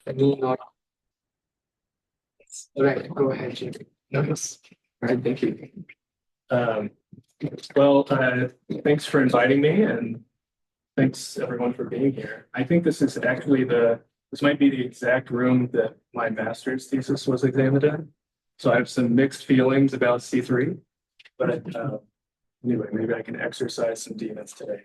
Any not? All right, go ahead, Jim. Notice. All right, thank you. Um, well, thanks for inviting me, and thanks everyone for being here. I think this might be the exact room that my master's thesis was examined in. So I have some mixed feelings about C3, but anyway, maybe I can exercise some demons today.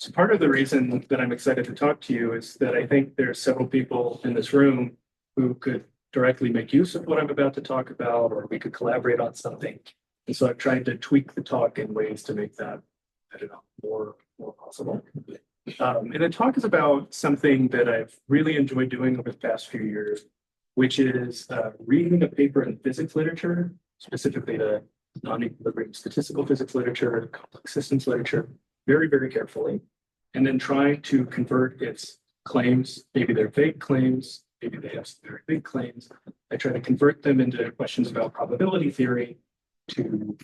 So part of the reason that I'm excited to talk to you is that I think there are several people in this room who could directly make use of what I'm about to talk about, or we could collaborate on something. And so I've tried to tweak the talk in ways to make that, I don't know, more possible. And the talk is about something that I've really enjoyed doing over the past few years, which is reading a paper in physics literature, specifically the non-equilibrium statistical physics literature, complex systems literature, very, very carefully, and then trying to convert its claims, maybe they're vague claims, maybe they have some very big claims. I try to convert them into questions about probability theory to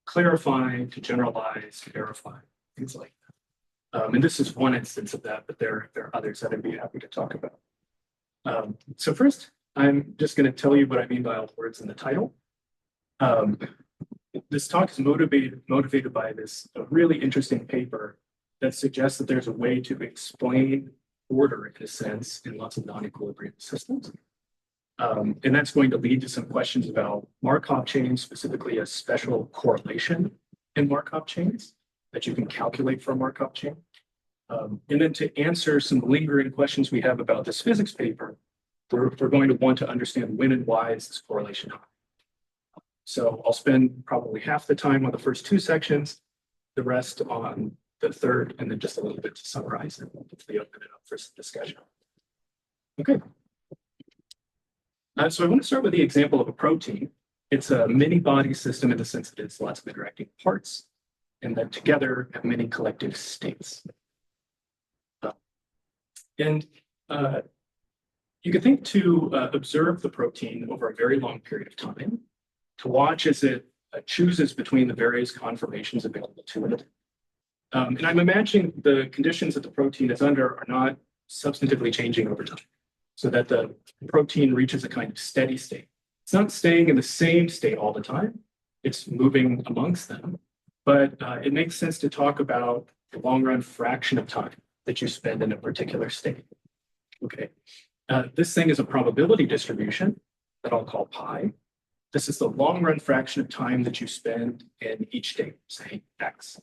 clarify, to generalize, to verify, things like that. And this is one instance of that, but there are others that I'd be happy to talk about. So first, I'm just going to tell you what I mean by all the words in the title. This talk is motivated by this really interesting paper that suggests that there's a way to explain order, in a sense, in lots of non-equilibrium systems. And that's going to lead to some questions about Markov chains, specifically a special correlation in Markov chains that you can calculate for a Markov chain. And then to answer some lingering questions we have about this physics paper, we're going to want to understand when and why is this correlation high. So I'll spend probably half the time on the first two sections, the rest on the third, and then just a little bit to summarize and hopefully open it up for some discussion. Okay. So I want to start with the example of a protein. It's a many body system in the sense that it's lots of interacting parts and that together have many collective states. And you can think to observe the protein over a very long period of time, to watch as it chooses between the various conformations available to it. And I'm imagining the conditions that the protein is under are not substantively changing over time, so that the protein reaches a kind of steady state. It's not staying in the same state all the time. It's moving amongst them. But it makes sense to talk about the long run fraction of time that you spend in a particular state. Okay. This thing is a probability distribution that I'll call pi. This is the long run fraction of time that you spend in each state, say x.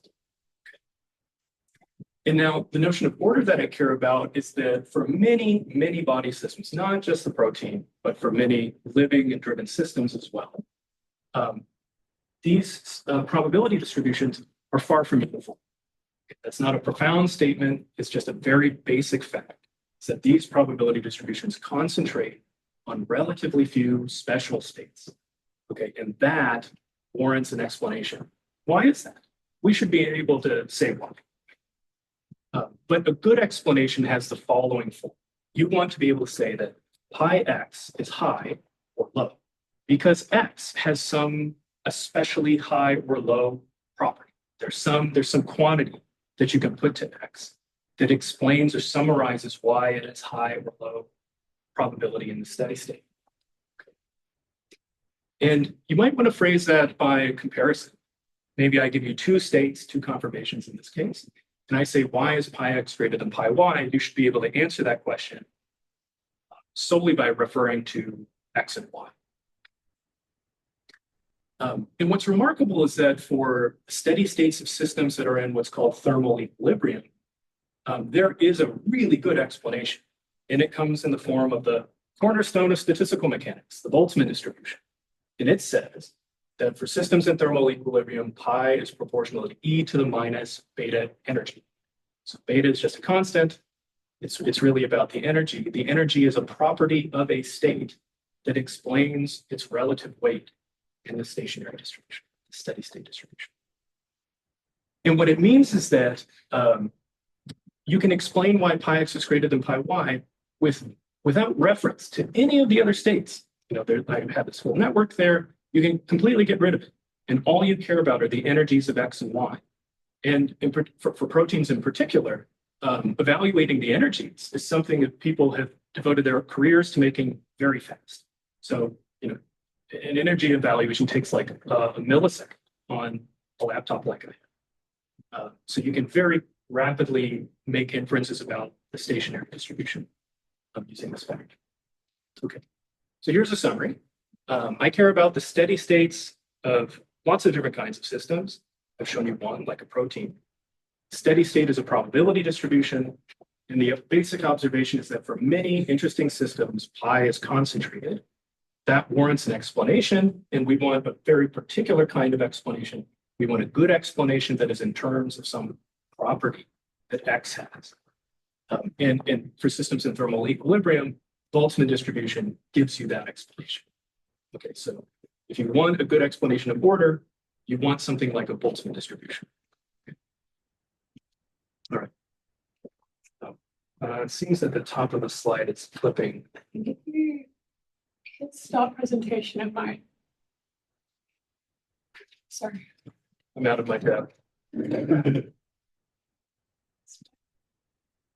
And now the notion of order that I care about is that for many, many body systems, not just the protein, but for many living and driven systems as well, these probability distributions are far from uniform. That's not a profound statement. It's just a very basic fact. It's that these probability distributions concentrate on relatively few special states. Okay, and that warrants an explanation. Why is that? We should be able to say why. But a good explanation has the following form. You want to be able to say that pi x is high or low because x has some especially high or low property. There's some quantity that you can put to x that explains or summarizes why it is high or low probability in the steady state. Okay. And you might want to phrase that by comparison. Maybe I give you two states, two conformations in this case, and I say, why is pi x greater than pi y? You should be able to answer that question solely by referring to x and y. And what's remarkable is that for steady states of systems that are in what's called thermal equilibrium, there is a really good explanation. And it comes in the form of the cornerstone of statistical mechanics, the Boltzmann distribution. And it says that for systems in thermal equilibrium, pi is proportional to e to the minus beta energy. So beta is just a constant. It's really about the energy. The energy is a property of a state that explains its relative weight in the stationary distribution, the steady state distribution. And what it means is that you can explain why pi x is greater than pi y without reference to any of the other states. I have this whole network there. You can completely get rid of it. And all you care about are the energies of x and y. And for proteins in particular, evaluating the energies is something that people have devoted their careers to making very fast. So, an energy evaluation takes like a millisecond on a laptop like I have. So you can very rapidly make inferences about the stationary distribution using this factor. Okay, so here's a summary. I care about the steady states of lots of different kinds of systems. I've shown you one, like a protein. Steady state is a probability distribution. And the basic observation is that for many interesting systems, pi is concentrated. That warrants an explanation, and we want a very particular kind of explanation. We want a good explanation that is in terms of some property that X has. And for systems in thermal equilibrium, Boltzmann distribution gives you that explanation. Okay, so if you want a good explanation of order, you want something like a Boltzmann distribution. Okay. All right. It seems at the top of the slide it's flipping. Hit stop presentation of mine. Sorry. I'm out of my tab.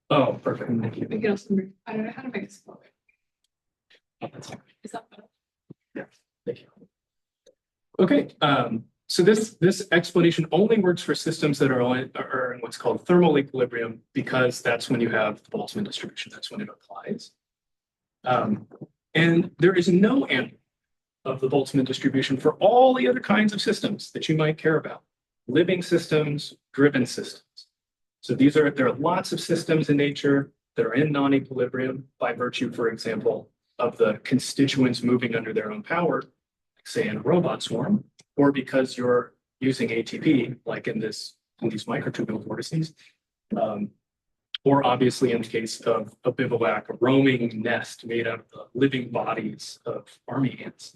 Oh, perfect. Thank you. We can also, I don't know how to make it smaller. Oh, that's fine. Is that better? Yeah, thank you. Okay, so this explanation only works for systems that are in what's called thermal equilibrium, because that's when you have the Boltzmann distribution. That's when it applies. And there is no analog of the Boltzmann distribution for all the other kinds of systems that you might care about. Living systems, driven systems. So there are lots of systems in nature that are in non-equilibrium by virtue, for example, of the constituents moving under their own power, like say in a robot swarm, or because you're using ATP, like in these microtubule vortices, or obviously in the case of a bivouac, a roaming nest made out of the living bodies of army ants.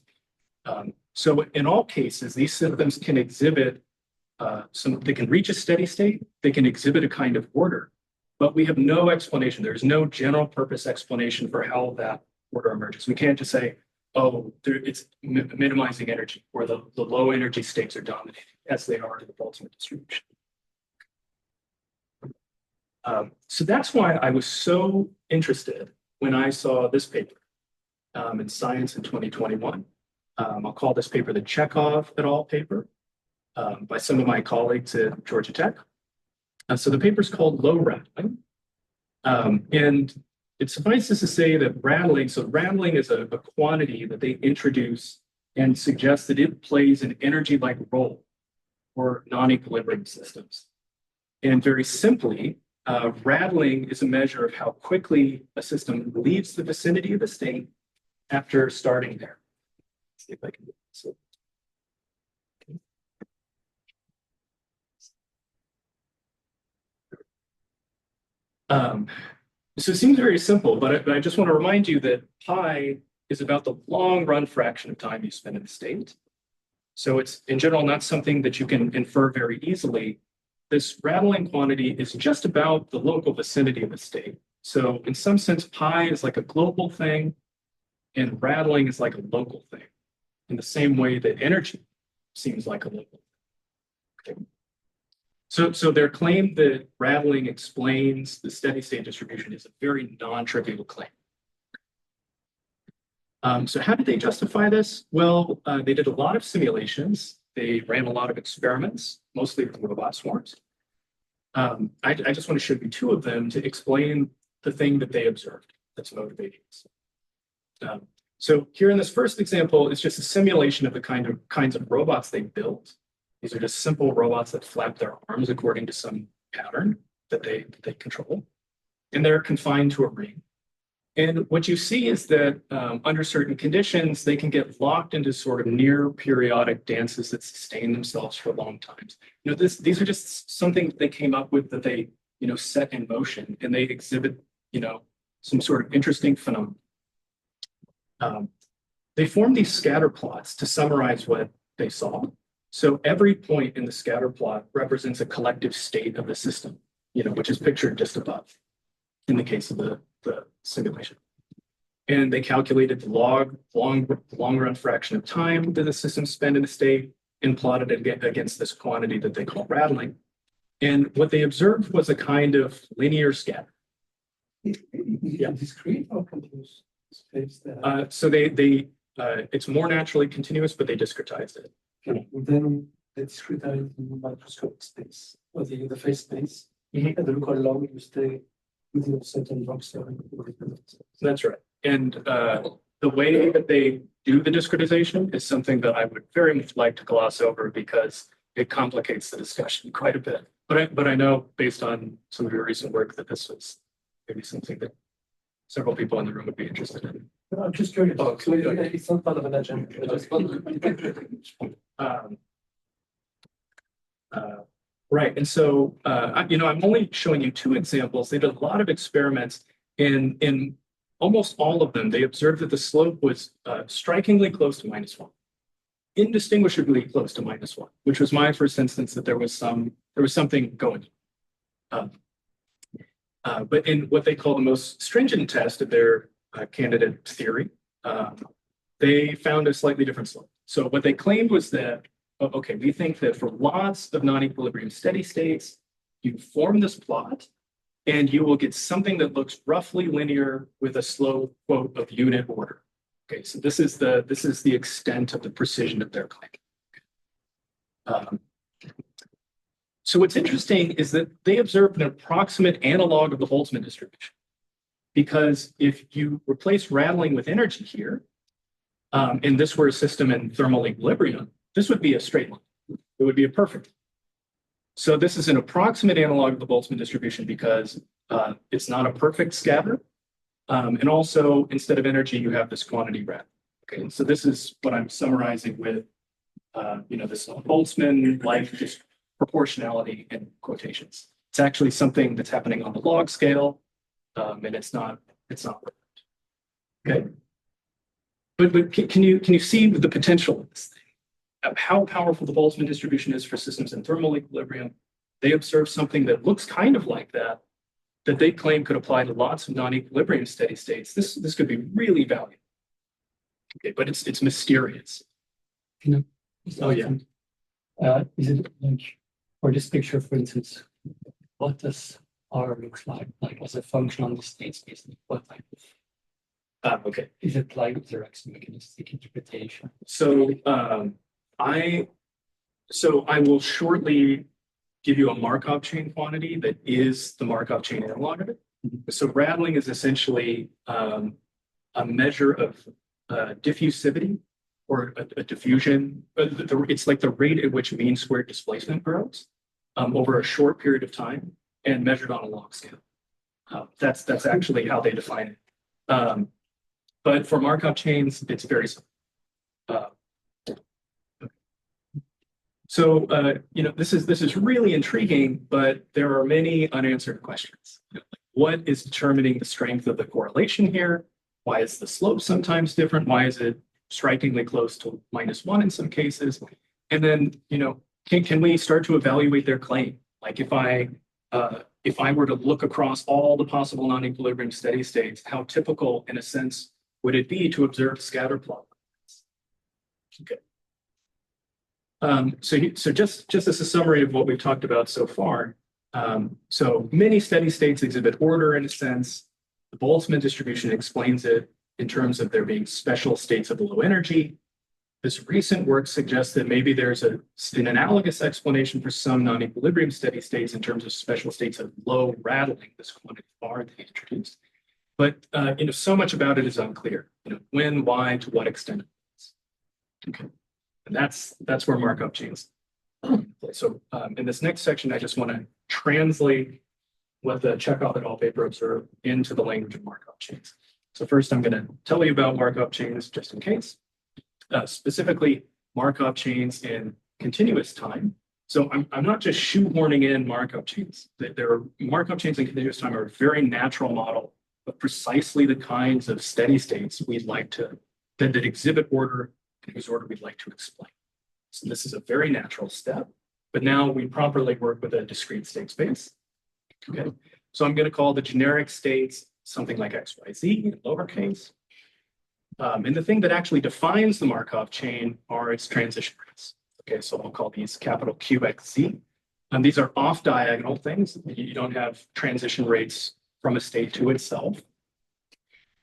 So in all cases, these systems can exhibit they can reach a steady state, they can exhibit a kind of order, but we have no explanation. There's no general purpose explanation for how that order emerges. We can't just say, oh, it's minimizing energy, or the low energy states are dominating, as they are in the Boltzmann distribution. So that's why I was so interested when I saw this paper in Science in 2021. I'll call this paper the Chekhov et al. Paper by some of my colleagues at Georgia Tech. So the paper is called Low Rattling. And it suffices to say that rattling is a quantity that they introduce and suggest that it plays an energy-like role for non-equilibrium systems. And very simply, rattling is a measure of how quickly a system leaves the vicinity of a state after starting there. Let's see if I can do this. So it seems very simple, but I just want to remind you that pi is about the long run fraction of time you spend in a state. So it's in general not something that you can infer very easily. This rattling quantity is just about the local vicinity of a state. So in some sense, pi is like a global thing, and rattling is like a local thing, in the same way that energy seems like a local thing. Okay. So their claim that rattling explains the steady state distribution is a very non-trivial claim. So how did they justify this? Well, they did a lot of simulations. They ran a lot of experiments, mostly with robot swarms. I just want to show you two of them to explain the thing that they observed that's motivating us. So here in this first example, it's just a simulation of the kinds of robots they built. These are just simple robots that flap their arms according to some pattern that they control. And they're confined to a ring. And what you see is that under certain conditions, they can get locked into sort of near periodic dances that sustain themselves for long times. These are just something they came up with that they, set in motion, and they exhibit, some sort of interesting phenomenon. They formed these scatter plots to summarize what they saw. So every point in the scatter plot represents a collective state of the system, which is pictured just above in the case of the simulation. And they calculated the long run fraction of time that the system spent in a state and plotted it against this quantity that they call rattling. And what they observed was a kind of linear scatter. Yeah. Discrete or continuous space that. So it's more naturally continuous, but they discretized it. Okay, then the discretized microscopic space or the phase space. Mhm. And look how long you stay within a certain box. That's right. And the way that they do the discretization is something that I would very much like to gloss over because it complicates the discussion quite a bit. But I know based on some of your recent work that this was maybe something that several people in the room would be interested in. I'm just curious. Oh, So it's not part of an agenda. I just Um, right. And so, I'm only showing you two examples. They did a lot of experiments in almost all of them. They observed that the slope was strikingly close to -1, indistinguishably close to -1, which was my first instance that there was something going on. But in what they call the most stringent test of their candidate theory, they found a slightly different slope. So what they claimed was that, okay, we think that for lots of non-equilibrium steady states, you form this plot and you will get something that looks roughly linear with a slope, quote, of unit order. Okay, so this is the extent of the precision of their claim. So what's interesting is that they observed an approximate analog of the Boltzmann distribution. Because if you replace rattling with energy here, and this were a system in thermal equilibrium, this would be a straight line. It would be a perfect. So this is an approximate analog of the Boltzmann distribution because it's not a perfect scatter. And also, instead of energy, you have this quantity rattling. Okay, and so this is what I'm summarizing with, this Boltzmann-like just proportionality in quotations. It's actually something that's happening on the log scale, and it's not perfect. Okay. But can you see the potential of this thing? Of how powerful the Boltzmann distribution is for systems in thermal equilibrium? They observe something that looks kind of like that they claim could apply to lots of non-equilibrium steady states. This could be really valuable. Okay, but it's mysterious. Oh yeah. Is it like for this picture, for instance, what does R looks like as a function on the state space? What type of Okay. is it like direction mechanistic interpretation? So I will shortly give you a Markov chain quantity that is the Markov chain analog of it. So rattling is essentially a measure of diffusivity or a diffusion. It's like the rate at which mean squared displacement grows over a short period of time and measured on a log scale. That's actually how they define it. But for Markov chains, it's very simple. So this is really intriguing, but there are many unanswered questions. What is determining the strength of the correlation here? Why is the slope sometimes different? Why is it strikingly close to -1 in some cases? And then can we start to evaluate their claim? Like if I were to look across all the possible non-equilibrium steady states, how typical in a sense would it be to observe scatter plot? Okay. So just as a summary of what we've talked about so far, so many steady states exhibit order in a sense. The Boltzmann distribution explains it in terms of there being special states of low energy. This recent work suggests that maybe there's an analogous explanation for some non-equilibrium steady states in terms of special states of low rattling, this quantity bar that he introduced. But so much about it is unclear. When, why, to what extent. Okay. And that's where Markov chains. So in this next section, I just want to translate what the Chekhov et al. Paper observed into the language of Markov chains. So first, I'm going to tell you about Markov chains just in case, specifically Markov chains in continuous time. So I'm not just shoehorning in Markov chains. There are Markov chains in continuous time are a very natural model of precisely the kinds of steady states we'd like to that exhibit order and whose order we'd like to explain. So this is a very natural step, but now we properly work with a discrete state space. Okay, so I'm going to call the generic states something like XYZ in lowercase. And the thing that actually defines the Markov chain are its transition rates. Okay, so I'll call these capital QXZ. And these are off diagonal things. You don't have transition rates from a state to itself.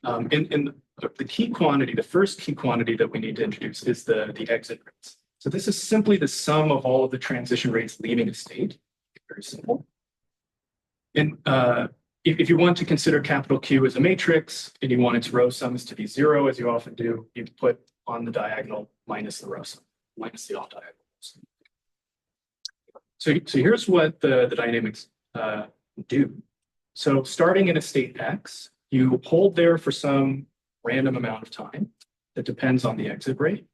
And the key quantity, the first key quantity that we need to introduce is the exit rates. So this is simply the sum of all of the transition rates leaving a state. Very simple. And if you want to consider capital Q as a matrix and you want its row sums to be 0, as you often do, you put on the diagonal minus the row sum, minus the off diagonal. So here's what the dynamics do. So starting in a state X, you hold there for some random amount of time that depends on the exit rate.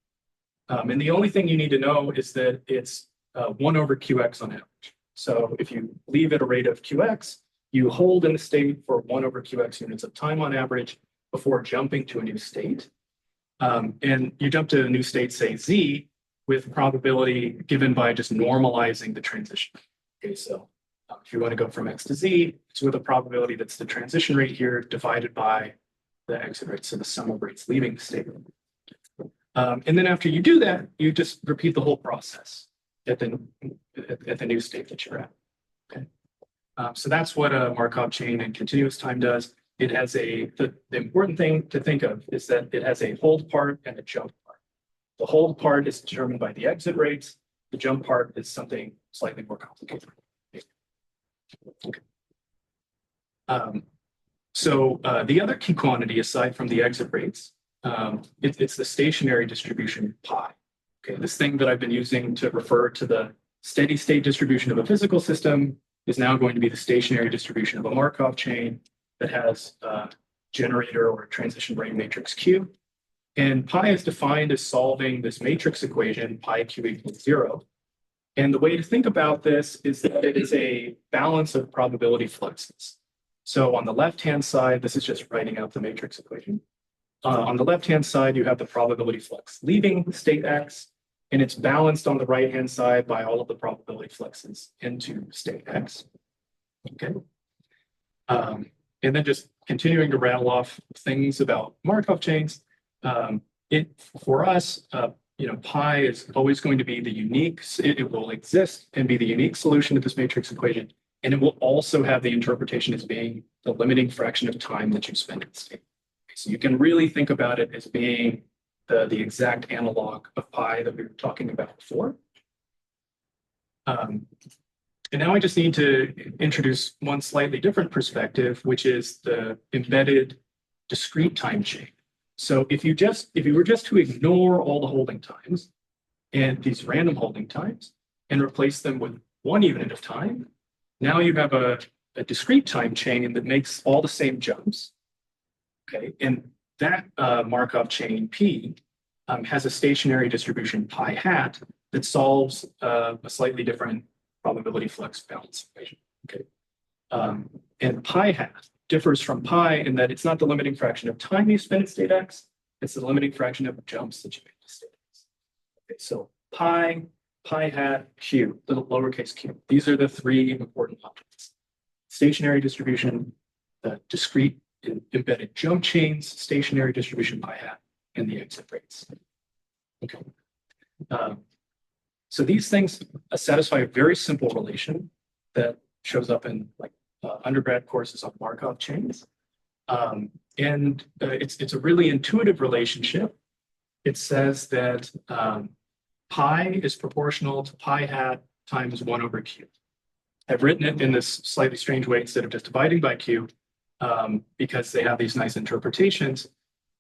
And the only thing you need to know is that it's 1 over QX on average. So if you leave at a rate of QX, you hold in the state for 1 over QX units of time on average before jumping to a new state. And you jump to a new state, say Z, with probability given by just normalizing the transition. Okay, so if you want to go from X to Z, it's with a probability that's the transition rate here divided by the exit rate, so the sum of rates leaving the state. And then after you do that, you just repeat the whole process at the new state that you're at. Okay, so that's what a Markov chain and continuous time does. It has the important thing to think of is that it has a hold part and a jump part. The hold part is determined by the exit rates. The jump part is something slightly more complicated. Okay. So the other key quantity aside from the exit rates, it's the stationary distribution pi. Okay, this thing that I've been using to refer to the steady state distribution of a physical system is now going to be the stationary distribution of a Markov chain that has a generator or a transition rate matrix Q. And pi is defined as solving this matrix equation, pi q equals 0. And the way to think about this is that it is a balance of probability fluxes. So on the left-hand side, this is just writing out the matrix equation. On the left-hand side, you have the probability flux leaving state X, and it's balanced on the right-hand side by all of the probability fluxes into state X. Okay. And then just continuing to rattle off things about Markov chains. For us, pi is always going to be the unique, it will exist and be the unique solution to this matrix equation. And it will also have the interpretation as being the limiting fraction of time that you spend in state. So you can really think about it as being the exact analog of pi that we were talking about before. And now I just need to introduce one slightly different perspective, which is the embedded discrete time chain. So if you were just to ignore all the holding times and these random holding times and replace them with one unit of time, now you have a discrete time chain that makes all the same jumps. Okay, and that Markov chain P has a stationary distribution pi hat that solves a slightly different probability flux balance equation. Okay, and pi hat differs from pi in that it's not the limiting fraction of time you spend at state X, it's the limiting fraction of jumps that you make to state X. Okay, so pi hat, q, little lowercase q. These are the three important objects. Stationary distribution, the discrete embedded jump chains, stationary distribution pi hat, and the exit rates. Okay. So these things satisfy a very simple relation that shows up in undergrad courses on Markov chains. And it's a really intuitive relationship. It says that pi is proportional to pi hat times 1 over q. I've written it in this slightly strange way instead of just dividing by q, because they have these nice interpretations.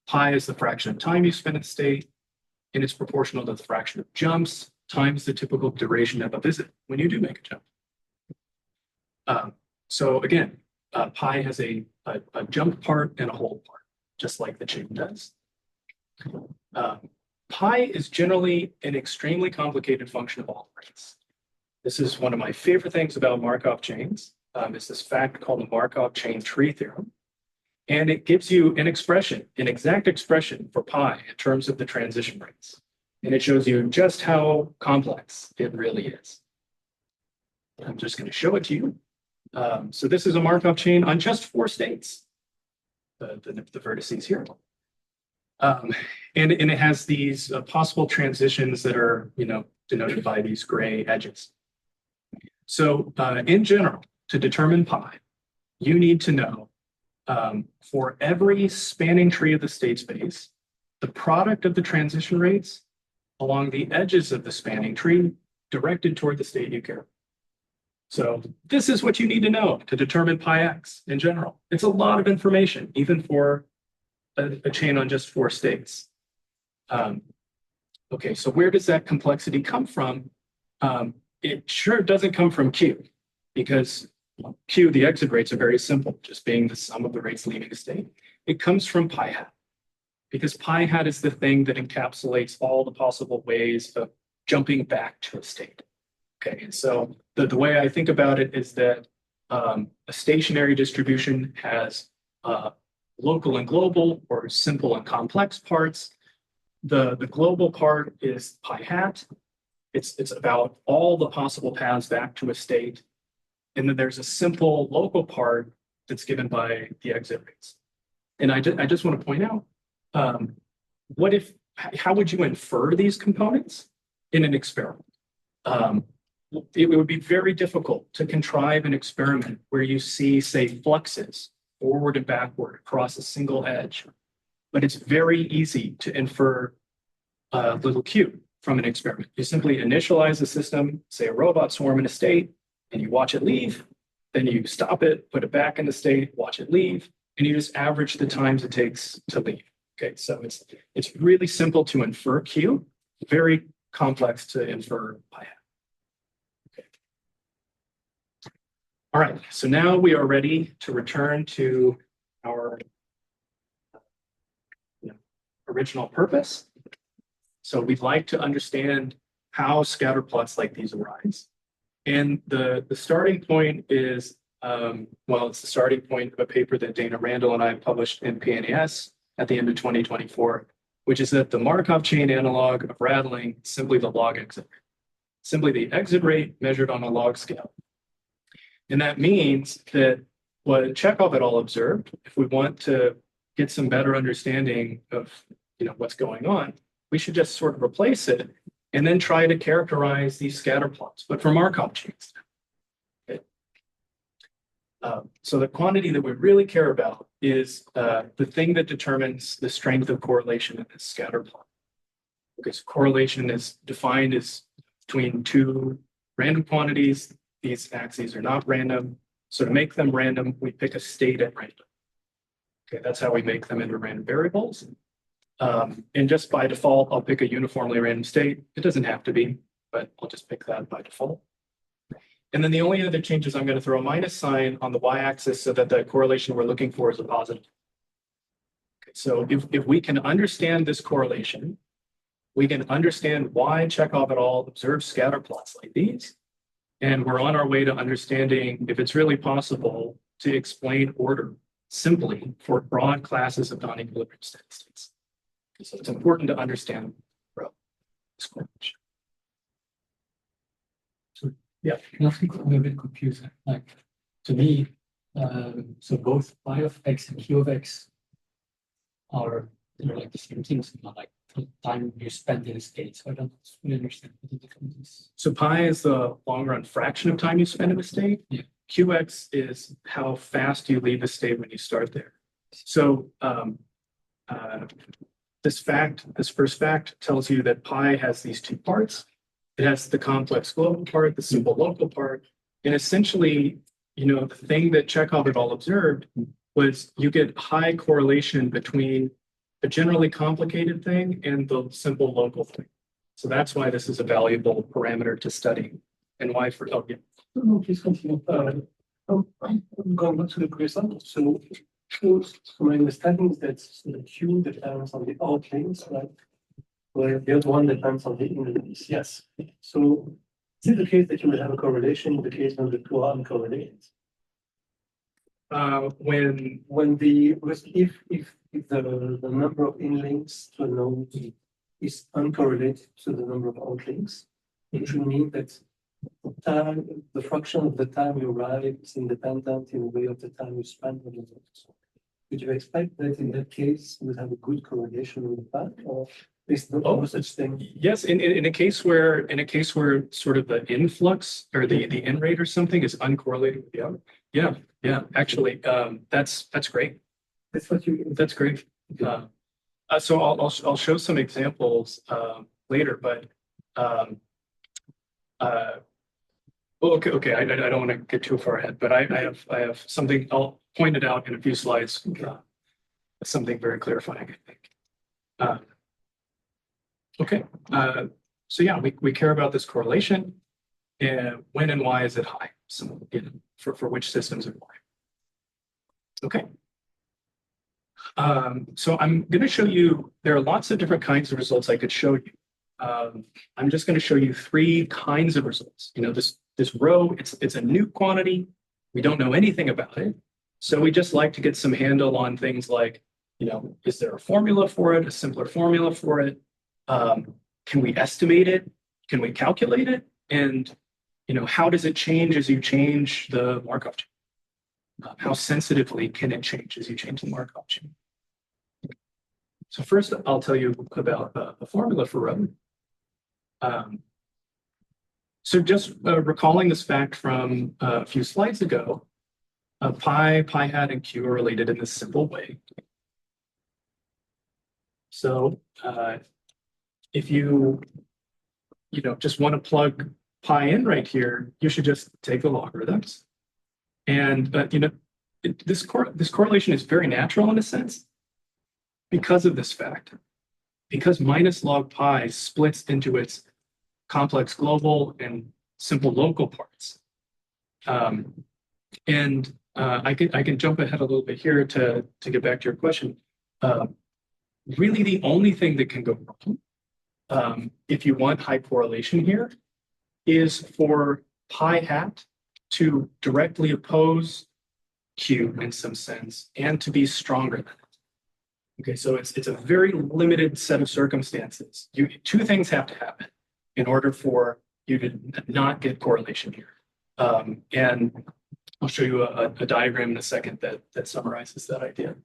Pi is the fraction of time you spend in state, and it's proportional to the fraction of jumps times the typical duration of a visit when you do make a jump. So again, pi has a jump part and a hold part, just like the chain does. Pi is generally an extremely complicated function of all rates. This is one of my favorite things about Markov chains. It's this fact called the Markov chain tree theorem. And it gives you an expression, an exact expression for pi in terms of the transition rates. And it shows you just how complex it really is. I'm just going to show it to you. So this is a Markov chain on just 4 states, the vertices here. And it has these possible transitions that are, denoted by these gray edges. So in general, to determine pi, you need to know for every spanning tree of the state space, the product of the transition rates along the edges of the spanning tree directed toward the state you care. So this is what you need to know to determine pi x in general. It's a lot of information, even for a chain on just 4 states. Okay, so where does that complexity come from? It sure doesn't come from Q, because Q, the exit rates are very simple, just being the sum of the rates leaving a state. It comes from pi hat, because pi hat is the thing that encapsulates all the possible ways of jumping back to a state. Okay, and so the way I think about it is that a stationary distribution has local and global, or simple and complex parts. The global part is pi hat. It's about all the possible paths back to a state. And then there's a simple local part that's given by the exit rates. And I just want to point out, how would you infer these components in an experiment? It would be very difficult to contrive an experiment where you see, say, fluxes forward and backward across a single edge. But it's very easy to infer little q from an experiment. You simply initialize the system, say a robot swarm in a state, and you watch it leave. Then you stop it, put it back in the state, watch it leave, and you just average the times it takes to leave. Okay, so it's really simple to infer q, very complex to infer pi hat. Okay. All right, so now we are ready to return to our original purpose. So we'd like to understand how scatter plots like these arise. And the starting point is, it's the starting point of a paper that Dana Randall and I published in PNAS at the end of 2024, which is that the Markov chain analog of rattling is simply the log exit rate, simply the exit rate measured on a log scale. And that means that what Chekhov et al. Observed, if we want to get some better understanding of what's going on, we should just sort of replace it and then try to characterize these scatter plots, but for Markov chains. Okay. So the quantity that we really care about is the thing that determines the strength of correlation in this scatter plot. Okay, so correlation is defined as between 2 random quantities. These axes are not random. So to make them random, we pick a state at random. Okay, that's how we make them into random variables. And just by default, I'll pick a uniformly random state. It doesn't have to be, but I'll just pick that by default. And then the only other change is I'm going to throw a minus sign on the y-axis so that the correlation we're looking for is a positive. Okay, so if we can understand this correlation, we can understand why Chekhov et al. Observed scatter plots like these. And we're on our way to understanding if it's really possible to explain order simply for broad classes of non-equilibrium steady states. So it's important to understand this correlation. So yeah, I think I'm a bit confused. Like to me, so both phi of x and q of x are like the same things, not like the time you spend in a state. So I don't really understand what the difference is. So pi is the long run fraction of time you spend in a state. Yeah. Qx is how fast you leave a state when you start there. So this first fact tells you that pi has these 2 parts. It has the complex global part, the simple local part. And essentially, the thing that Chekhov et al. Observed was you get high correlation between a generally complicated thing and the simple local thing. So that's why this is a valuable parameter to study, and why for No, please continue. I'm going back to the example. So my understanding is that the Q depends on the outlinks, right? Where the other one depends on the inlinks. Yes. So is it the case that you will have a correlation in the case when the 2 are uncorrelated? If the number of inlinks to a node is uncorrelated to the number of outlinks, it should mean that the fraction of the time you arrive is independent in a way of the time you spend on the node. would you expect that in that case would have a good correlation with the path, or is there Oh. no such thing? Yes, in a case where sort of the influx or the in rate or something is uncorrelated with the out. Yeah, actually, that's great. That's what you. That's great. So I'll show some examples later, but okay. I don't want to get too far ahead, but I have something I'll point it out in a few slides. Something very clarifying, I think. Okay, so yeah, we care about this correlation, and when and why is it high? So, for which systems and why. Okay. So I'm going to show you, there are lots of different kinds of results I could show you. I'm just going to show you 3 kinds of results. This row, it's a new quantity. We don't know anything about it. So we just like to get some handle on things like, is there a formula for it, a simpler formula for it? Can we estimate it? Can we calculate it? And, how does it change as you change the Markov chain? How sensitively can it change as you change the Markov chain? So first, I'll tell you about the formula for rho. So just recalling this fact from a few slides ago, pi hat, and q are related in this simple way. So if you just want to plug pi in right here, you should just take the logarithms. And this correlation is very natural in a sense because of this fact. Because minus log pi splits into its complex global and simple local parts. I can jump ahead a little bit here to get back to your question. Really, the only thing that can go wrong, if you want high correlation here, is for pi hat to directly oppose q in some sense and to be stronger than it. Okay, so it's a very limited set of circumstances. 2 things have to happen in order for you to not get correlation here. And I'll show you a diagram in a second that summarizes that idea.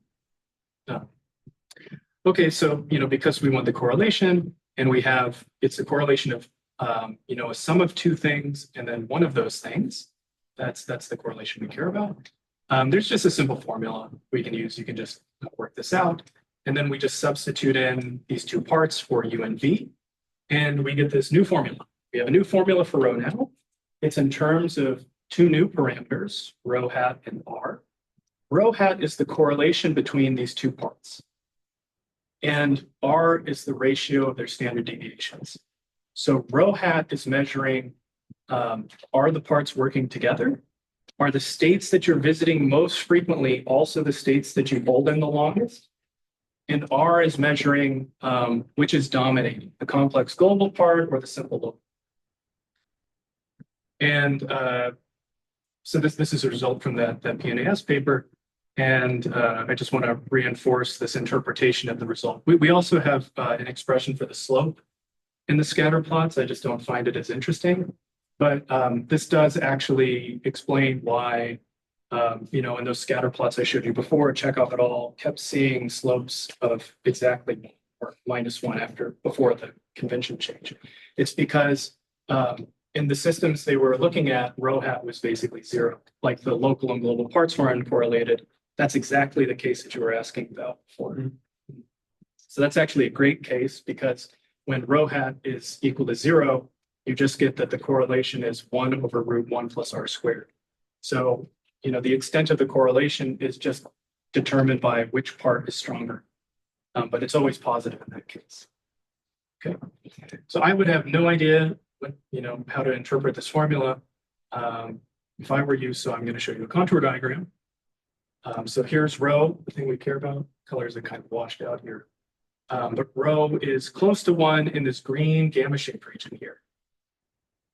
Okay, so because we want the correlation, and it's a correlation of a sum of 2 things and then one of those things. That's the correlation we care about. There's just a simple formula we can use. You can just work this out. And then we just substitute in these 2 parts for u and v. And we get this new formula. We have a new formula for rho now. It's in terms of 2 new parameters, rho hat and r. Rho hat is the correlation between these 2 parts. And r is the ratio of their standard deviations. So rho hat is measuring, are the parts working together? Are the states that you're visiting most frequently also the states that you hold in the longest? And R is measuring which is dominating, the complex global part or the simple local. And so this is a result from that PNAS paper. And I just want to reinforce this interpretation of the result. We also have an expression for the slope in the scatter plots. I just don't find it as interesting. But this does actually explain why, in those scatter plots I showed you before, Chekhov et al. Kept seeing slopes of exactly 1 or -1 before the convention change. It's because in the systems they were looking at, rho hat was basically 0. Like the local and global parts were uncorrelated. That's exactly the case that you were asking about before. So that's actually a great case because when rho hat is equal to 0, you just get that the correlation is 1/√1 plus r squared. So, the extent of the correlation is just determined by which part is stronger. But it's always positive in that case. Okay. So I would have no idea how to interpret this formula if I were you. So I'm going to show you a contour diagram. So here's rho, the thing we care about. Colors are kind of washed out here. But rho is close to 1 in this green gamma shaped region here.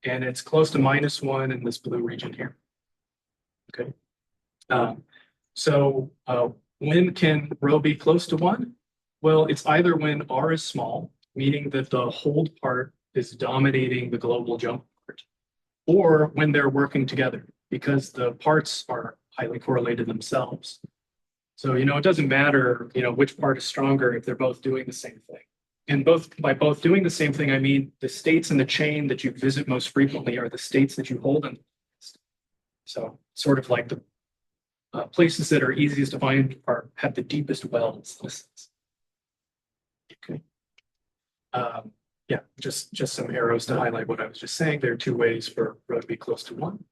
And it's close to -1 in this blue region here. Okay. So when can rho be close to 1? Well, it's either when r is small, meaning that the hold part is dominating the global jump part, or when they're working together because the parts are highly correlated themselves. So, it doesn't matter, which part is stronger if they're both doing the same thing. And by both doing the same thing, I mean the states in the chain that you visit most frequently are the states that you hold in the list. So sort of like the places that are easiest to find have the deepest wells. Okay. Yeah, just some arrows to highlight what I was just saying. There are two ways for rho to be close to 1.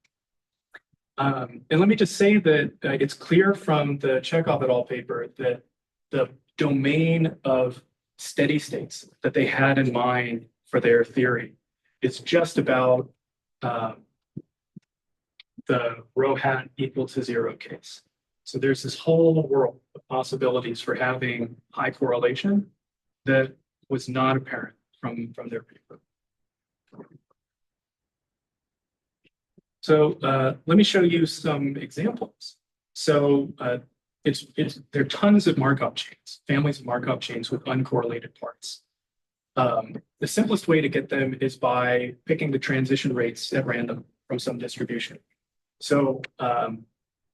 And let me just say that it's clear from the Chekhov et al. Paper that the domain of steady states that they had in mind for their theory is just about the rho hat equal to 0 case. So there's this whole world of possibilities for having high correlation that was not apparent from their paper. So let me show you some examples. So there are tons of Markov chains, families of Markov chains with uncorrelated parts. The simplest way to get them is by picking the transition rates at random from some distribution. So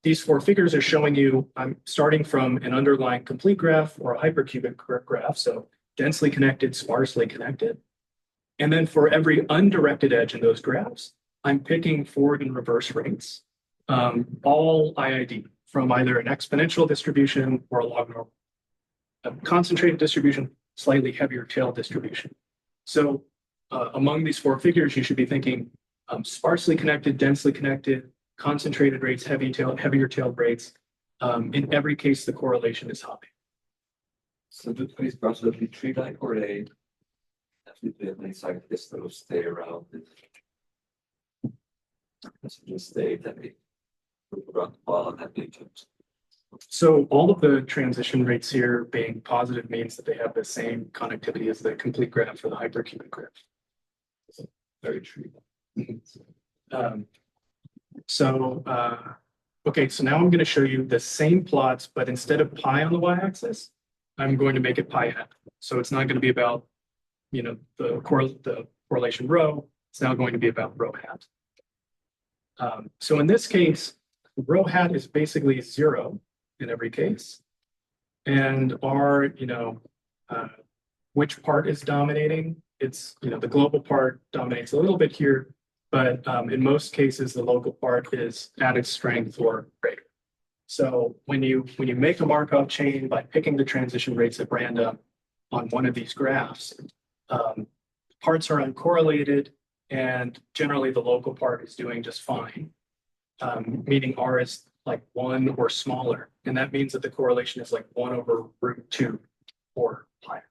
these 4 figures are showing you, I'm starting from an underlying complete graph or a hypercubic graph, so densely connected, sparsely connected. And then for every undirected edge in those graphs, I'm picking forward and reverse rates, all IID from either an exponential distribution or a log normal. A concentrated distribution, slightly heavier tail distribution. So among these 4 figures, you should be thinking sparsely connected, densely connected, concentrated rates, heavier tailed rates. In every case, the correlation is high. So the place absolutely tree-like, or they like this sort of stay around it. So just stay that they move around the ball and that they jumps. So all of the transition rates here being positive means that they have the same connectivity as the complete graph or the hypercubic graph. Very tree-like. Okay, so now I'm going to show you the same plots, but instead of pi on the y-axis, I'm going to make it pi hat. So it's not going to be about, the correlation rho. It's now going to be about rho hat. So in this case, rho hat is basically 0 in every case. And our, which part is dominating? It's, the global part dominates a little bit here, but in most cases, the local part is at its strength or greater. So when you make a Markov chain by picking the transition rates at random on one of these graphs, parts are uncorrelated, and generally the local part is doing just fine, meaning R is like 1 or smaller. And that means that the correlation is like 1 over root 2 or higher.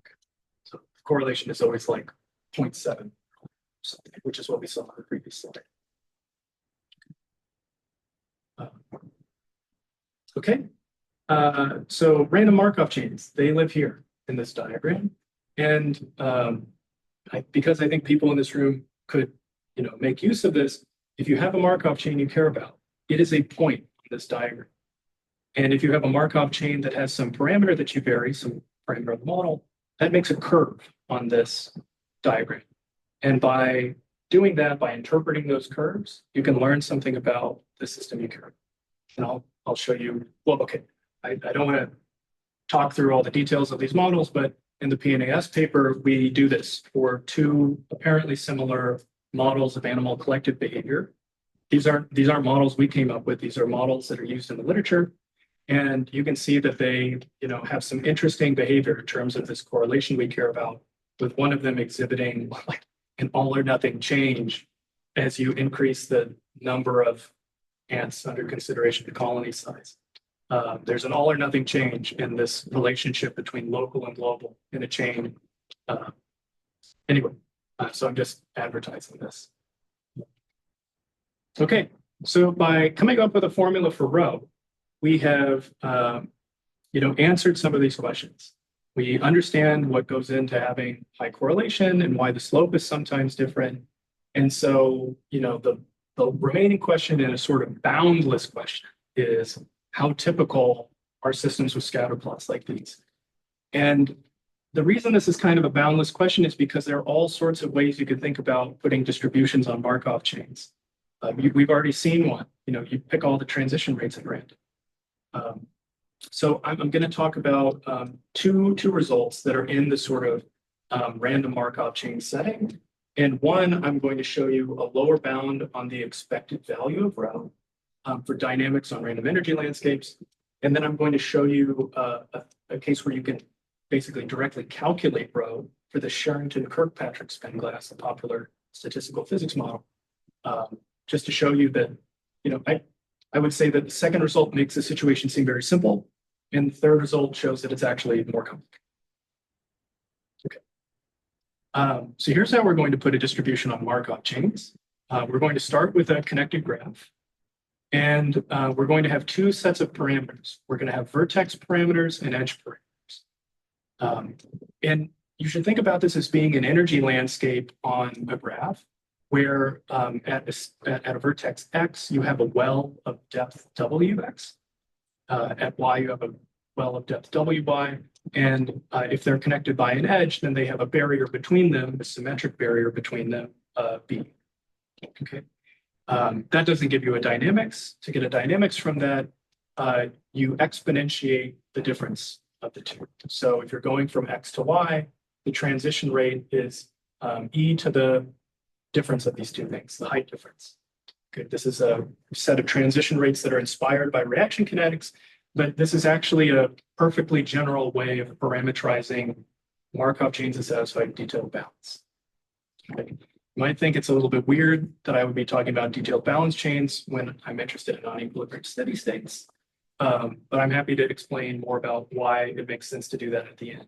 Okay. So the correlation is always like 0.7, something, which is what we saw on the previous slide. Okay, so random Markov chains, they live here in this diagram. And because I think people in this room could, make use of this, if you have a Markov chain you care about, it is a point in this diagram. And if you have a Markov chain that has some parameter that you vary, some parameter of the model, that makes a curve on this diagram. And by doing that, by interpreting those curves, you can learn something about the system you care about. And I'll show you, well, okay, I don't want to talk through all the details of these models, but in the PNAS paper, we do this for 2 apparently similar models of animal collective behavior. These aren't models we came up with. These are models that are used in the literature. And you can see that they, have some interesting behavior in terms of this correlation we care about, with one of them exhibiting like an all or nothing change as you increase the number of ants under consideration to colony size. There's an all or nothing change in this relationship between local and global in a chain. Anyway, so I'm just advertising this. Okay, so by coming up with a formula for rho, we have answered some of these questions. We understand what goes into having high correlation and why the slope is sometimes different. And so, the remaining question in a sort of boundless question is, how typical are systems with scatter plots like these? And the reason this is kind of a boundless question is because there are all sorts of ways you could think about putting distributions on Markov chains. We've already seen one. You pick all the transition rates at random. So I'm going to talk about two results that are in the sort of random Markov chain setting. And one, I'm going to show you a lower bound on the expected value of rho for dynamics on random energy landscapes. And then I'm going to show you a case where you can basically directly calculate rho for the Sherrington-Kirkpatrick spin glass, the popular statistical physics model, just to show you that, I would say that the second result makes the situation seem very simple, and the third result shows that it's actually more complicated. Okay. So here's how we're going to put a distribution on Markov chains. We're going to start with a connected graph, and we're going to have two sets of parameters. We're going to have vertex parameters and edge parameters. And you should think about this as being an energy landscape on a graph where at a vertex X, you have a well of depth Wx. At Y, you have a well of depth Wy. And if they're connected by an edge, then they have a barrier between them, a symmetric barrier between them, B. Okay. That doesn't give you a dynamics. To get a dynamics from that, you exponentiate the difference of the two. So if you're going from X to Y, the transition rate is e to the difference of these two things, the height difference. Okay, this is a set of transition rates that are inspired by reaction kinetics, but this is actually a perfectly general way of parameterizing Markov chains that satisfy detailed balance. Okay. You might think it's a little bit weird that I would be talking about detailed balance chains when I'm interested in non-equilibrium steady states, but I'm happy to explain more about why it makes sense to do that at the end.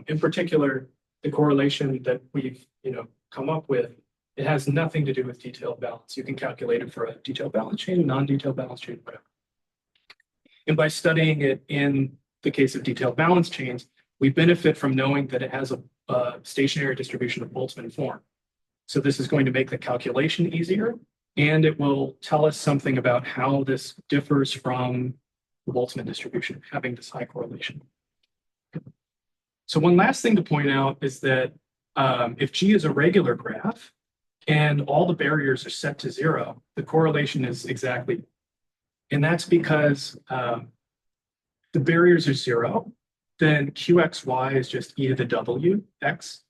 In particular, the correlation that we've come up with, it has nothing to do with detailed balance. You can calculate it for a detailed balance chain, non-detailed balance chain, whatever. And by studying it in the case of detailed balance chains, we benefit from knowing that it has a stationary distribution of Boltzmann form. So this is going to make the calculation easier, and it will tell us something about how this differs from the Boltzmann distribution, having this high correlation. So one last thing to point out is that if G is a regular graph and all the barriers are set to 0, the correlation is exactly, and that's because the barriers are 0, then QXY is just e to the WX.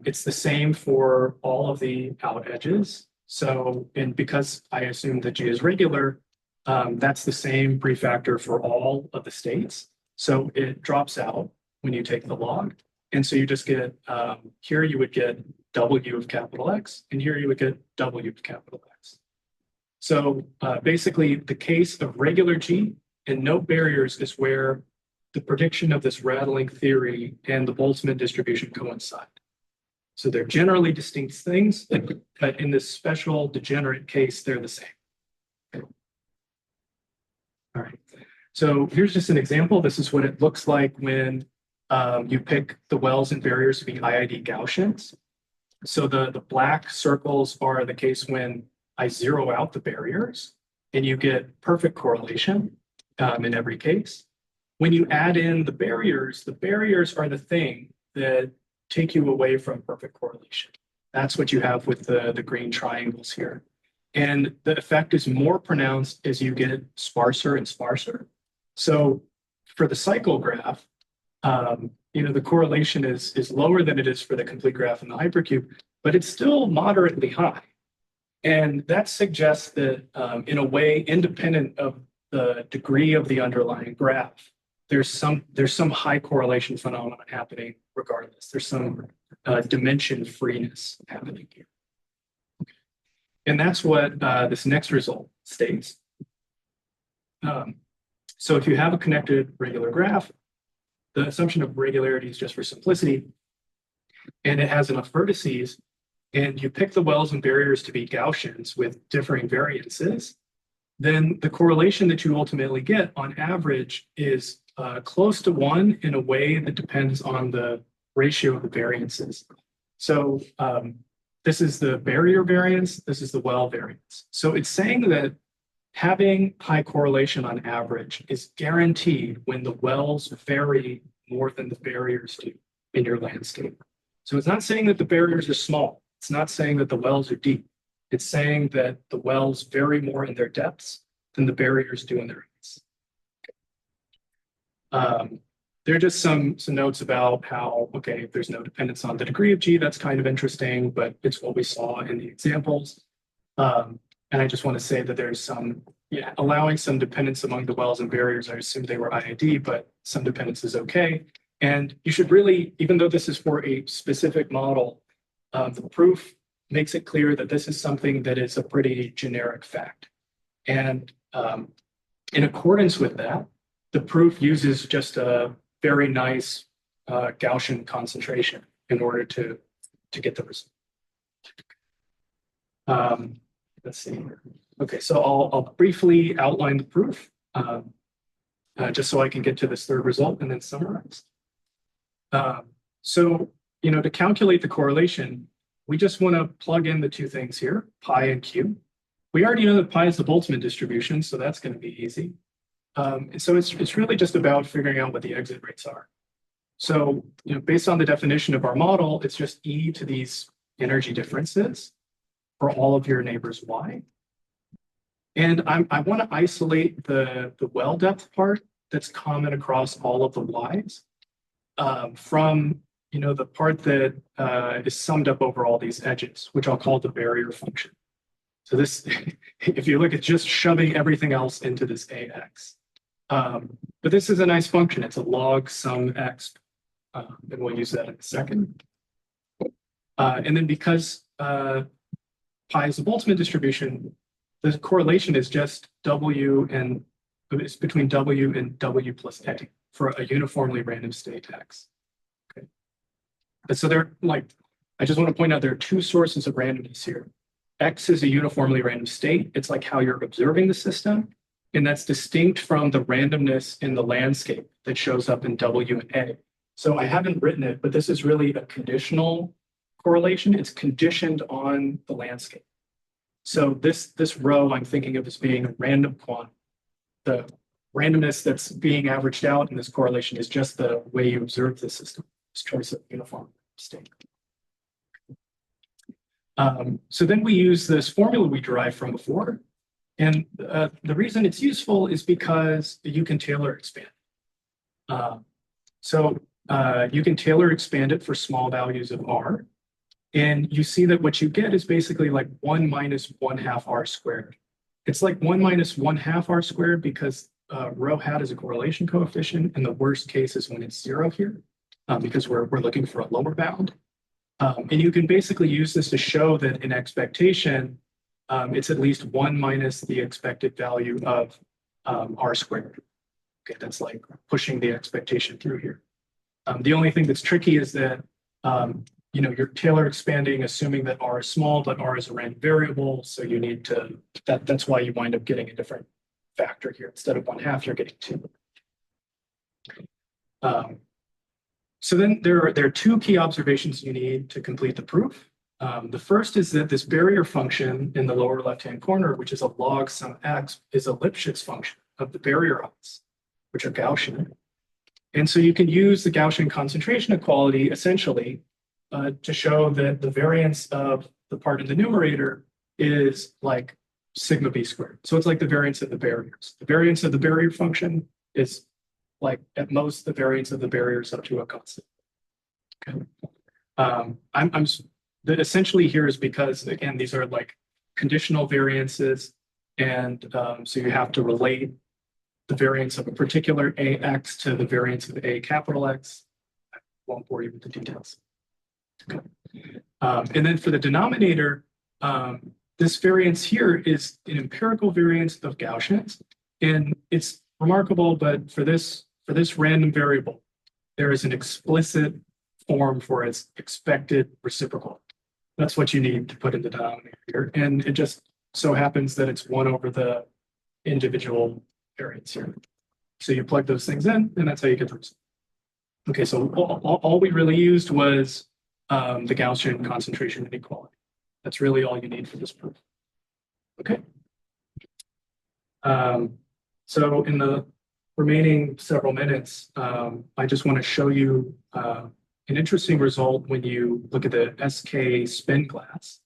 It's the same for all of the out edges. So, and because I assume that G is regular, that's the same prefactor for all of the states. So it drops out when you take the log. And so you just get, here you would get W of capital X, and here you would get W of capital X. So basically the case of regular G and no barriers is where the prediction of this rattling theory and the Boltzmann distribution coincide. So they're generally distinct things, but in this special degenerate case, they're the same. Okay. All right. So here's just an example. This is what it looks like when you pick the wells and barriers to be IID Gaussians. So the black circles are the case when I zero out the barriers, and you get perfect correlation in every case. When you add in the barriers are the thing that take you away from perfect correlation. That's what you have with the green triangles here. And the effect is more pronounced as you get sparser and sparser. So for the cycle graph, the correlation is lower than it is for the complete graph in the hypercube, but it's still moderately high. And that suggests that in a way, independent of the degree of the underlying graph, there's some high correlation phenomenon happening regardless. There's some dimension freeness happening here. Okay. And that's what this next result states. So if you have a connected regular graph, the assumption of regularity is just for simplicity, and it has enough vertices, and you pick the wells and barriers to be Gaussians with differing variances, then the correlation that you ultimately get on average is close to 1 in a way that depends on the ratio of the variances. So this is the barrier variance, this is the well variance. So it's saying that having high correlation on average is guaranteed when the wells vary more than the barriers do in your landscape. So it's not saying that the barriers are small. It's not saying that the wells are deep. It's saying that the wells vary more in their depths than the barriers do in their heights. There are just some notes about how, okay, if there's no dependence on the degree of G, that's kind of interesting, but it's what we saw in the examples. And I just want to say that there's some, yeah, allowing some dependence among the wells and barriers. I assume they were IID, but some dependence is okay. And you should really, even though this is for a specific model, the proof makes it clear that this is something that is a pretty generic fact. And in accordance with that, the proof uses just a very nice Gaussian concentration in order to get the result. Let's see. Okay, so I'll briefly outline the proof just so I can get to this third result and then summarize. So, to calculate the correlation, we just want to plug in the two things here, pi and q. We already know that pi is the Boltzmann distribution, so that's going to be easy. And so it's really just about figuring out what the exit rates are. So, based on the definition of our model, it's just e to these energy differences for all of your neighbors y. And I want to isolate the well depth part that's common across all of the y's from the part that is summed up over all these edges, which I'll call the barrier function. So this, if you look at just shoving everything else into this ax. But this is a nice function. It's a log sum x, and we'll use that in a second. And then because pi is a Boltzmann distribution, the correlation is just W and it's between W and W plus A for a uniformly random state x. Okay. And so I just want to point out there are two sources of randomness here. X is a uniformly random state. It's like how you're observing the system. And that's distinct from the randomness in the landscape that shows up in W and A. So I haven't written it, but this is really a conditional correlation. It's conditioned on the landscape. So this row I'm thinking of as being a random quantity. The randomness that's being averaged out in this correlation is just the way you observe the system. This choice of uniform state. So then we use this formula we derived from before. And the reason it's useful is because you can Taylor expand. So you can Taylor expand it for small values of r. And you see that what you get is basically like 1 minus 1/2 r squared. It's like 1 minus 1/2 r squared because rho hat is a correlation coefficient. And the worst case is when it's 0 here because we're looking for a lower bound. And you can basically use this to show that in expectation, it's at least 1 minus the expected value of r squared. Okay, that's like pushing the expectation through here. The only thing that's tricky is that you're Taylor expanding, assuming that r is small, but r is a random variable. So you need to, that's why you wind up getting a different factor here. Instead of 1/2, you're getting 2. So then there are two key observations you need to complete the proof. The first is that this barrier function in the lower left-hand corner, which is a log sum x, is a Lipschitz function of the barrier heights, which are Gaussian. And so you can use the Gaussian concentration equality essentially to show that the variance of the part in the numerator is like sigma b squared. So it's like the variance of the barriers. The variance of the barrier function is like at most the variance of the barriers up to a constant. Okay. That essentially here is because, again, these are like conditional variances. And so you have to relate the variance of a particular AX to the variance of A capital X. I won't bore you with the details. Okay. And then for the denominator, this variance here is an empirical variance of Gaussians. And it's remarkable, but for this random variable, there is an explicit form for its expected reciprocal. That's what you need to put in the denominator. And it just so happens that it's 1 over the individual variance here. So you plug those things in, and that's how you get the result. Okay, so all we really used was the Gaussian concentration inequality. That's really all you need for this proof. Okay. So in the remaining several minutes, I just want to show you an interesting result when you look at the SK spin glass.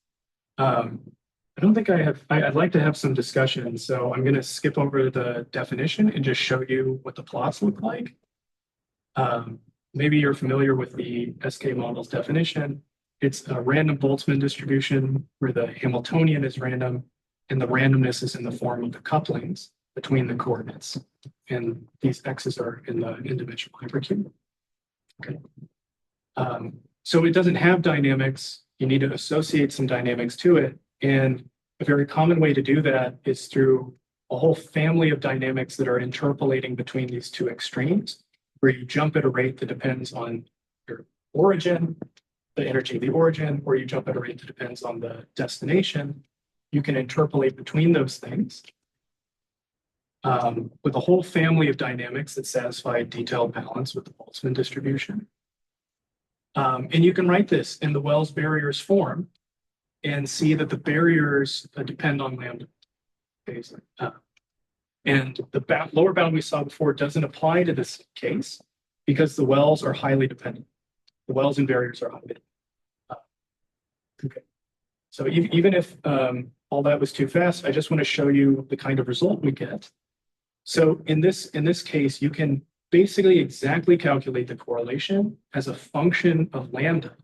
I don't think I'd like to have some discussion, so I'm going to skip over the definition and just show you what the plots look like. Maybe you're familiar with the SK model's definition. It's a random Boltzmann distribution where the Hamiltonian is random and the randomness is in the form of the couplings between the coordinates. And these x's are in the n-dimensional hypercube. Okay. So it doesn't have dynamics. You need to associate some dynamics to it. And a very common way to do that is through a whole family of dynamics that are interpolating between these two extremes, where you jump at a rate that depends on your origin, the energy of the origin, or you jump at a rate that depends on the destination. You can interpolate between those things with a whole family of dynamics that satisfy detailed balance with the Boltzmann distribution. And you can write this in the Wells barriers form and see that the barriers depend on lambda. And the lower bound we saw before doesn't apply to this case because the wells are highly dependent. The wells and barriers are highly dependent. Okay. So even if all that was too fast, I just want to show you the kind of result we get. So in this case, you can basically exactly calculate the correlation as a function of lambda.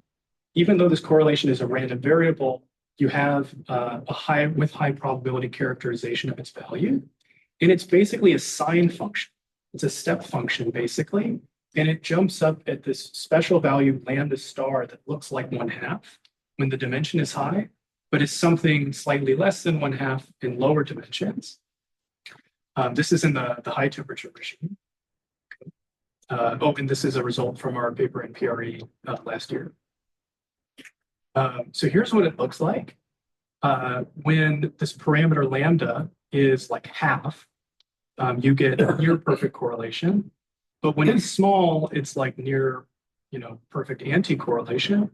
Even though this correlation is a random variable, you have a high probability characterization of its value. And it's basically a sine function. It's a step function, basically. And it jumps up at this special value lambda star that looks like 1/2 when the dimension is high, but is something slightly less than 1/2 in lower dimensions. This is in the high temperature regime. And this is a result from our paper in PRE last year. So here's what it looks like. When this parameter lambda is like 1/2, you get near perfect correlation. But when it's small, it's like near, perfect anti-correlation.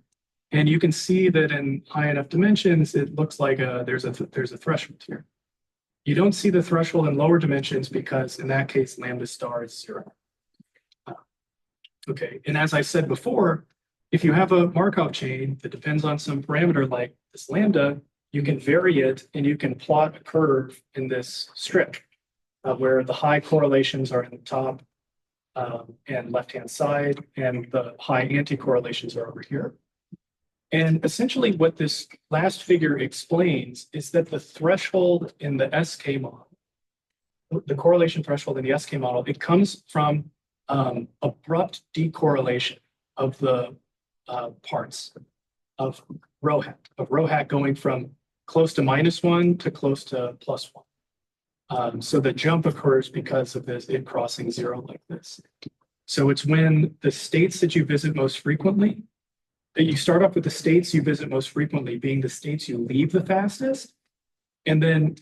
And you can see that in high enough dimensions, it looks like there's a threshold here. You don't see the threshold in lower dimensions because in that case, lambda star is 0. Okay, and as I said before, if you have a Markov chain that depends on some parameter like this lambda, you can vary it and you can plot a curve in this strip where the high correlations are in the top and left-hand side, and the high anti-correlations are over here. And essentially what this last figure explains is that the threshold in the SK model, the correlation threshold in the SK model, it comes from abrupt decorrelation of the parts of rho hat going from close to -1 to close to +1. So the jump occurs because of this, it crossing 0 like this. So it's when the states that you visit most frequently, that you start off with the states you visit most frequently being the states you leave the fastest. And then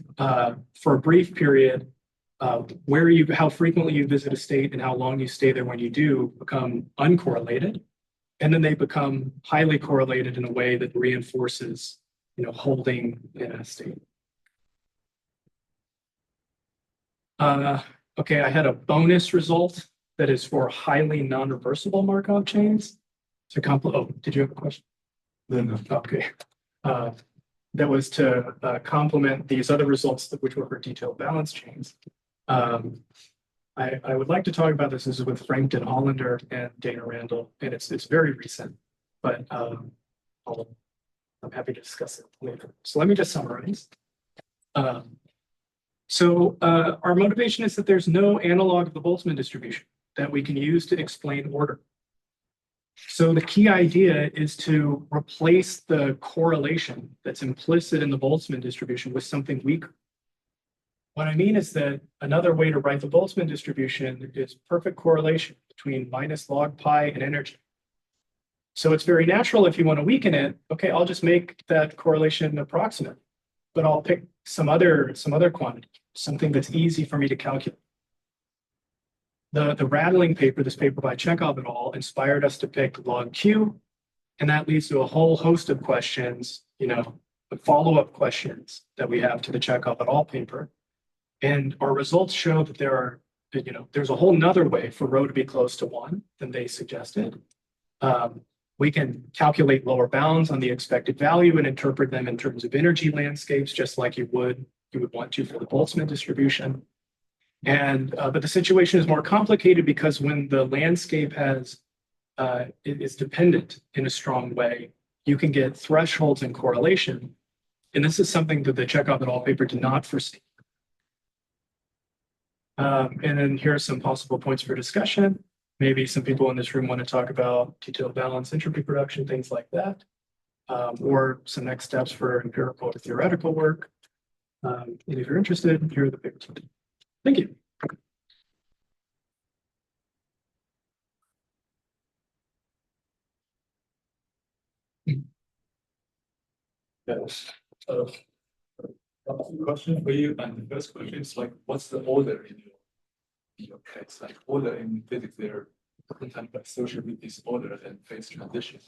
for a brief period, how frequently you visit a state and how long you stay there when you do become uncorrelated. And then they become highly correlated in a way that reinforces, holding in a state. Okay, I had a bonus result that is for highly non-reversible Markov chains. Did you have a question? No. Okay. That was to complement these other results which were for detailed balance chains. I would like to talk about this. This is with Frank Hollander and Dana Randall, and it's very recent, but I'm happy to discuss it later. So let me just summarize. So our motivation is that there's no analog of the Boltzmann distribution that we can use to explain order. So the key idea is to replace the correlation that's implicit in the Boltzmann distribution with something weaker. What I mean is that another way to write the Boltzmann distribution is perfect correlation between -log pi and energy. So it's very natural if you want to weaken it, okay, I'll just make that correlation approximate, but I'll pick some other quantity, something that's easy for me to calculate. The rattling paper, this paper by Chekhov et al., inspired us to pick log Q, and that leads to a whole host of questions, follow-up questions that we have to the Chekhov et al. Paper. And our results show that there's a whole nother way for rho to be close to 1 than they suggested. We can calculate lower bounds on the expected value and interpret them in terms of energy landscapes, just like you would want to for the Boltzmann distribution. And but the situation is more complicated because when the landscape it is dependent in a strong way, you can get thresholds and correlation. And this is something that the Chekhov et al. Paper did not foresee. And then here are some possible points for discussion. Maybe some people in this room want to talk about detailed balance, entropy production, things like that, or some next steps for empirical or theoretical work. And if you're interested, here are the papers. Thank you. Yes. Question for you, and the first question is like, what's the order in your case? Like order in physics, they're sometimes associated with disorder and phase transition.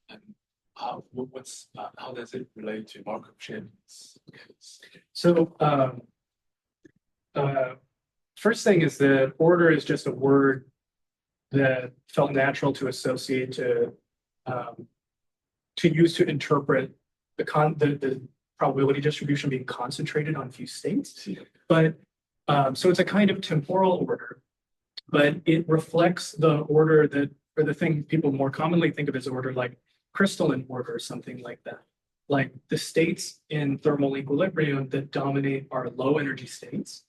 And how does it relate to Markov chains? So first thing is that order is just a word that felt natural to associate to use to interpret the probability distribution being concentrated on a few states. But so it's a kind of temporal order, but it reflects the order that, or the thing people more commonly think of as order, like crystalline order or something like that. Like the states in thermal equilibrium that dominate are low energy states.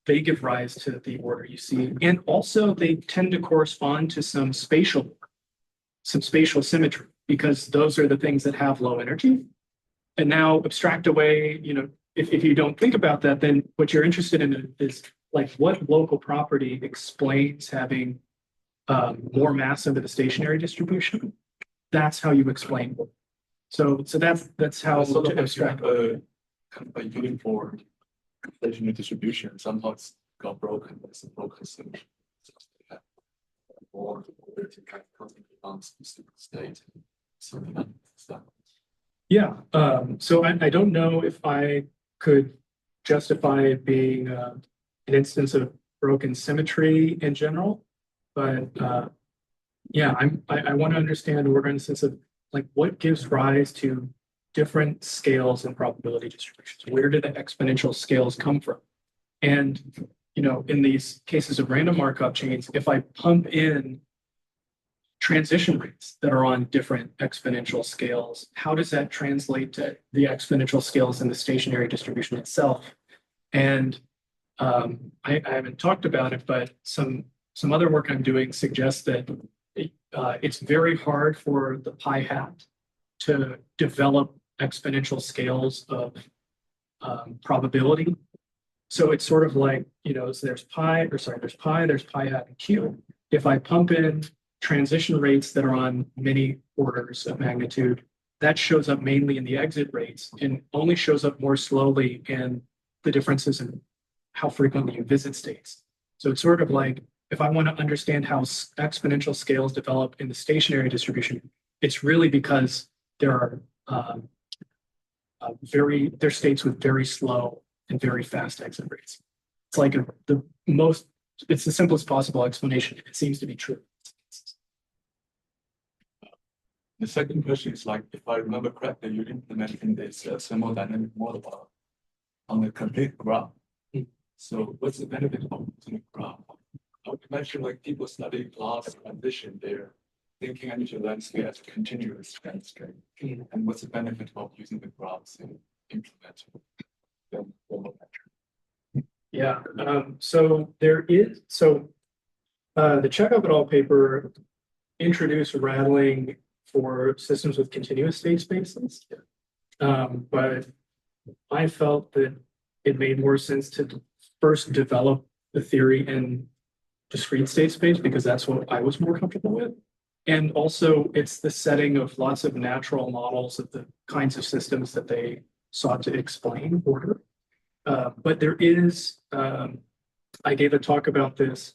They give rise to the order you see. And also they tend to correspond to some spatial symmetry, because those are the things that have low energy. And now abstract away, if you don't think about that, then what you're interested in is like what local property explains having more mass over the stationary distribution. That's how you explain it. So that's how to abstract. Kind of a uniform stationary distribution. Somehow it's got broken. It's a broken solution. Or to kind of constantly on specific state. Something like that. Yeah. So I don't know if I could justify it being an instance of broken symmetry in general, but yeah, I want to understand order in the sense of like what gives rise to different scales and probability distributions. Where do the exponential scales come from? And in these cases of random Markov chains, if I pump in transition rates that are on different exponential scales, how does that translate to the exponential scales in the stationary distribution itself? And I haven't talked about it, but some other work I'm doing suggests that it's very hard for the pi hat to develop exponential scales of probability. So it's sort of like, so there's pi, there's pi hat and q. If I pump in transition rates that are on many orders of magnitude, that shows up mainly in the exit rates and only shows up more slowly in the differences in how frequently you visit states. So it's sort of like, if I want to understand how exponential scales develop in the stationary distribution, it's really because there are they're states with very slow and very fast exit rates. It's like it's the simplest possible explanation. It seems to be true. The second question is like, if I remember correctly, you implemented this thermodynamic model on the complete graph. So what's the benefit of using a graph? I would imagine like people study glass transition, they're thinking energy landscape as a continuous landscape. And what's the benefit of using the graphs in implementing the formal metric? Yeah. The Chekhov et al. Paper introduced rattling for systems with continuous state spaces. But I felt that it made more sense to first develop the theory in discrete state space because that's what I was more comfortable with. And also it's the setting of lots of natural models of the kinds of systems that they sought to explain order. But there is, I gave a talk about this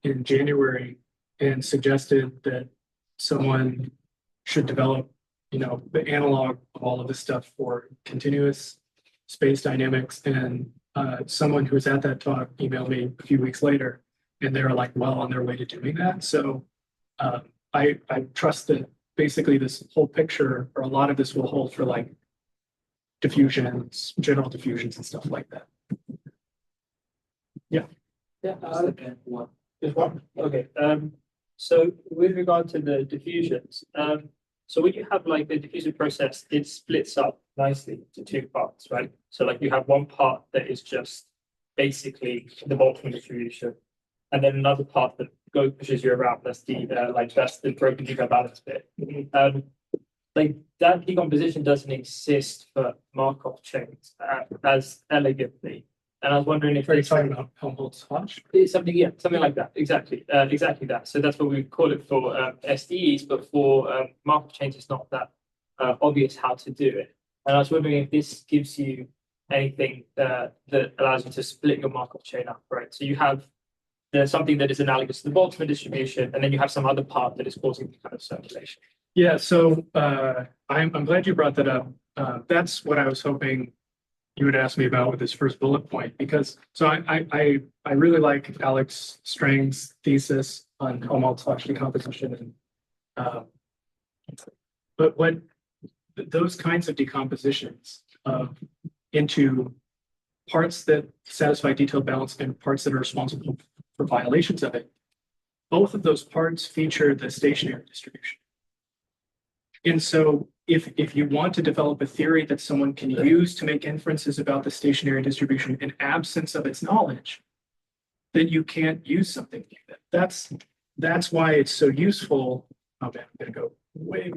in January and suggested that someone should develop, the analog of all of this stuff for continuous space dynamics. And someone who was at that talk emailed me a few weeks later, and they were like well on their way to doing that. So I trust that basically this whole picture, or a lot of this, will hold for like diffusions, general diffusions and stuff like that. Yeah, just one. Okay. So with regard to the diffusions, so when you have like the diffusion process, it splits up nicely into two parts, right? So like you have one part that is just basically the Boltzmann distribution, and then another part that pushes you around. That's the that's the broken decay balance bit. Like that decomposition doesn't exist for Markov chains as elegantly. And I was wondering if Are you talking about Helmholtz-Hodge? it's something, yeah, something like that. Exactly, exactly that. So that's what we call it for SDEs, but for Markov chains, it's not that obvious how to do it. And I was wondering if this gives you anything that allows you to split your Markov chain up, right? So you have something that is analogous to the Boltzmann distribution, and then you have some other part that is causing the kind of circulation. Yeah, so I'm glad you brought that up. That's what I was hoping you would ask me about with this first bullet point, because so I really like Alex Strang's thesis on Helmholtz-Hodge decomposition, and but what those kinds of decompositions into parts that satisfy detailed balance and parts that are responsible for violations of it, both of those parts feature the stationary distribution. And so if you want to develop a theory that someone can use to make inferences about the stationary distribution in absence of its knowledge, then you can't use something like that. That's why it's so useful. Oh man, I'm gonna go way.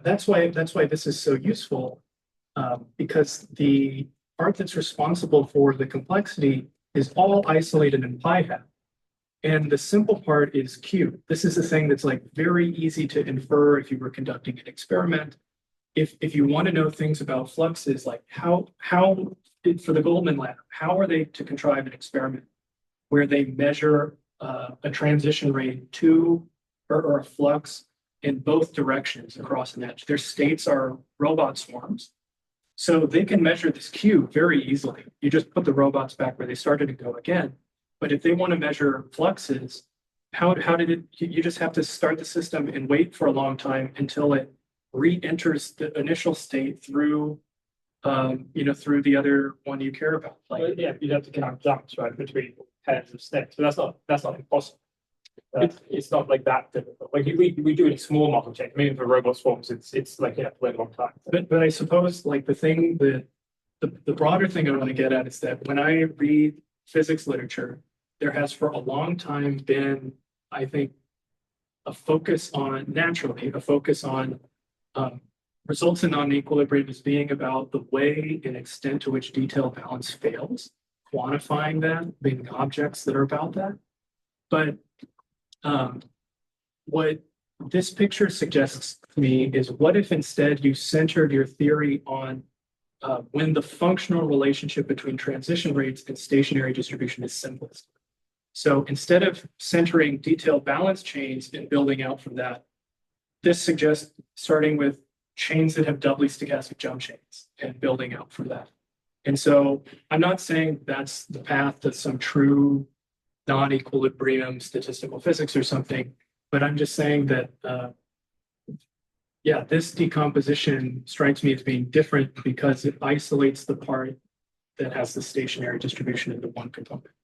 That's why this is so useful, because the part that's responsible for the complexity is all isolated in pi hat. And the simple part is Q. This is the thing that's like very easy to infer if you were conducting an experiment. If you want to know things about fluxes, like how for the Goldman lab, how are they to contrive an experiment where they measure a transition rate to or a flux in both directions across an edge? Their states are robot swarms. So they can measure this Q very easily. You just put the robots back where they started and go again. But if they want to measure fluxes, how did it? You just have to start the system and wait for a long time until it re-enters the initial state through, through the other one you care about. Like, yeah, you'd have to count jumps, right, between pairs of steps. So that's not impossible. It's not like that difficult. Like if we do it in small Markov chains, maybe for robot swarms, it's like you have to wait a long time. But I suppose like the broader thing I want to get at is that when I read physics literature, there has for a long time been, I think, a focus on results in non-equilibrium as being about the way and extent to which detailed balance fails, quantifying that, being objects that are about that. But what this picture suggests to me is, what if instead you centered your theory on when the functional relationship between transition rates and stationary distribution is simplest? So instead of centering detailed balance chains and building out from that, this suggests starting with chains that have doubly stochastic jump chains and building out from that. And so I'm not saying that's the path to some true non-equilibrium statistical physics or something, but I'm just saying that, this decomposition strikes me as being different because it isolates the part that has the stationary distribution into one component.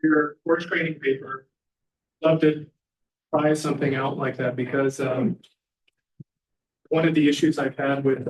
Your course training paper, love to try something out like that, because one of the issues I've had with